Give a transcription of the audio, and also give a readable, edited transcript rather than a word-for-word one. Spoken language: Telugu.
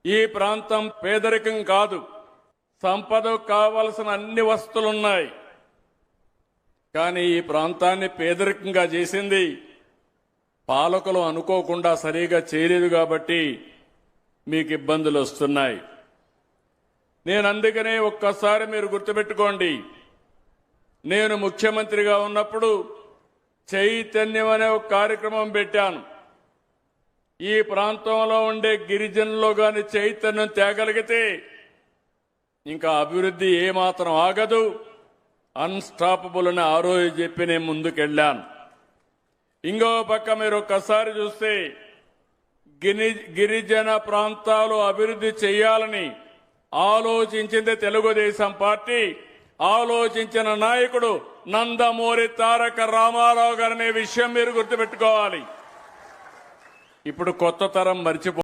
ఈ ప్రాంతం పేదరికం కాదు, సంపదకు కావలసిన అన్ని వస్తువులున్నాయి. కానీ ఈ ప్రాంతాన్ని పేదరికంగా చేసింది పాలకులు అనుకోకుండా సరిగా చేయలేదు కాబట్టి మీకు ఇబ్బందులు వస్తున్నాయి. నేను అందుకనే ఒక్కసారి మీరు గుర్తుపెట్టుకోండి, నేను ముఖ్యమంత్రిగా ఉన్నప్పుడు చైతన్యం అనే ఒక కార్యక్రమం పెట్టాను. ఈ ప్రాంతంలో ఉండే గిరిజనుల్లో గాని చైతన్యం తేగలిగితే ఇంకా అభివృద్ధి ఏమాత్రం ఆగదు, అన్స్టాపబుల్ అని ఆ రోజు చెప్పి నేను ముందుకెళ్ళాను. ఇంకో పక్క మీరు ఒక్కసారి చూస్తే గిరిజన ప్రాంతాలు అభివృద్ధి చేయాలని ఆలోచించింది తెలుగుదేశం పార్టీ, ఆలోచించిన నాయకుడు నందమూరి తారక రామారావు గారనే విషయం మీరు గుర్తుపెట్టుకోవాలి. ఇప్పుడు కొత్త తరం మర్చిపో